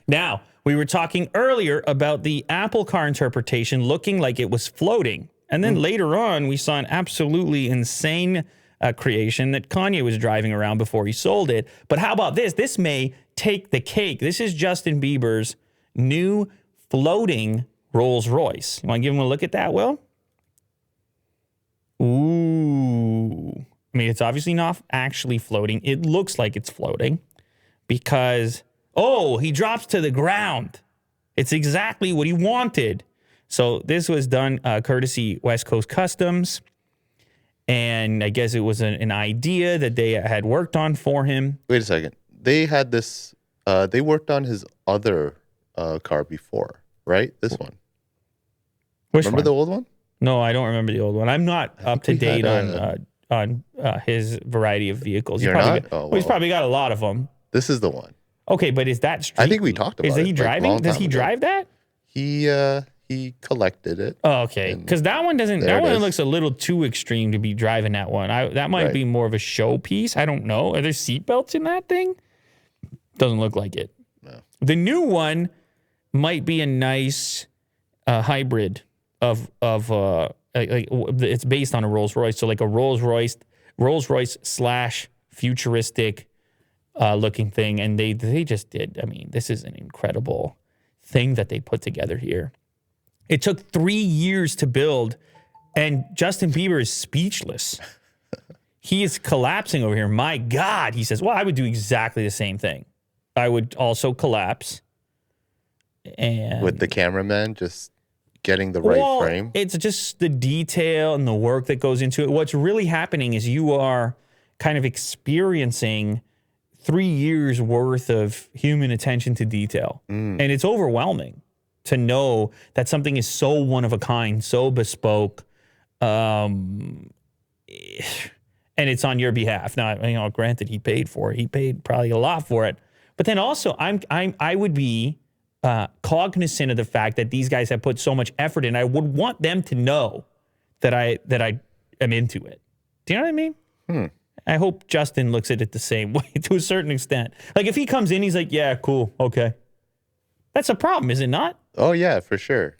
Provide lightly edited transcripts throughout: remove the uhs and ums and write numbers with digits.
Now, we were talking earlier about the Apple car interpretation looking like it was floating. And then later on, we saw an absolutely insane creation that Kanye was driving around before he sold it. But how about this? This may take the cake. This is Justin Bieber's new floating Rolls-Royce. You want to give him a look at that, Will? Ooh. I mean, it's obviously not actually floating. It looks like it's floating because, he drops to the ground. It's exactly what he wanted. So this was done courtesy West Coast Customs. And I guess it was an idea that they had worked on for him. Wait a second. They had this, they worked on his other car before, right? This one. Remember the old one? No, I don't remember the old one. I'm not up to date on his variety of vehicles. You're not? Well, he's probably got a lot of them. This is the one. Okay, but is that street? I think we talked about it. Is he driving? Does he drive that? He collected it. Oh, okay. Because that one doesn't. That one looks a little too extreme to be driving that one. That might be more of a show piece. I don't know. Are there seatbelts in that thing? Doesn't look like it. No. The new one might be a nice hybrid of it's based on a Rolls-Royce, so like a Rolls-Royce / futuristic looking thing, and they just did. I mean, this is an incredible thing that they put together here. It took 3 years to build, and Justin Bieber is speechless. He is collapsing over here. My God, he says, well, I would do exactly the same thing. I would also collapse. And with the cameraman just getting the right frame. It's just the detail and the work that goes into it. What's really happening is you are kind of experiencing 3 years worth of human attention to detail. And it's overwhelming to know that something is so one of a kind, so bespoke, and it's on your behalf. Now, granted, he paid for it. He paid probably a lot for it. But then also, I would be cognizant of the fact that these guys have put so much effort in. I would want them to know that I am into it. Do you know what I mean? I hope Justin looks at it the same way to a certain extent. Like if he comes in, he's like, yeah, cool, okay. That's a problem, is it not? Oh, yeah, for sure.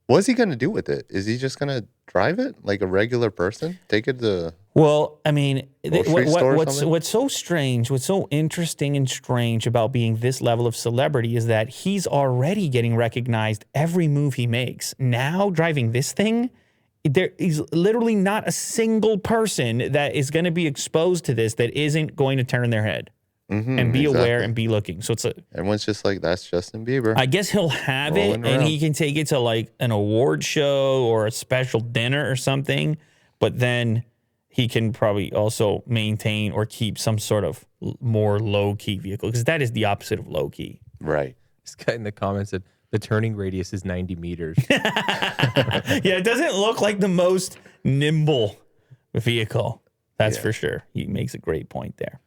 What's he going to do with it? Is he just going to drive it like a regular person? Take it to... Well, I mean, what's so strange, what's so interesting and strange about being this level of celebrity is that he's already getting recognized every move he makes. Now, driving this thing, there is literally not a single person that is going to be exposed to this that isn't going to turn their head and be aware and be looking. So everyone's just like, that's Justin Bieber. I guess he'll have it and he can take it to like an award show or a special dinner or something, but then he can probably also maintain or keep some sort of more low-key vehicle, because that is the opposite of low-key. Right. This guy in the comments said the turning radius is 90 meters. Yeah, it doesn't look like the most nimble vehicle. That's for sure. He makes a great point there.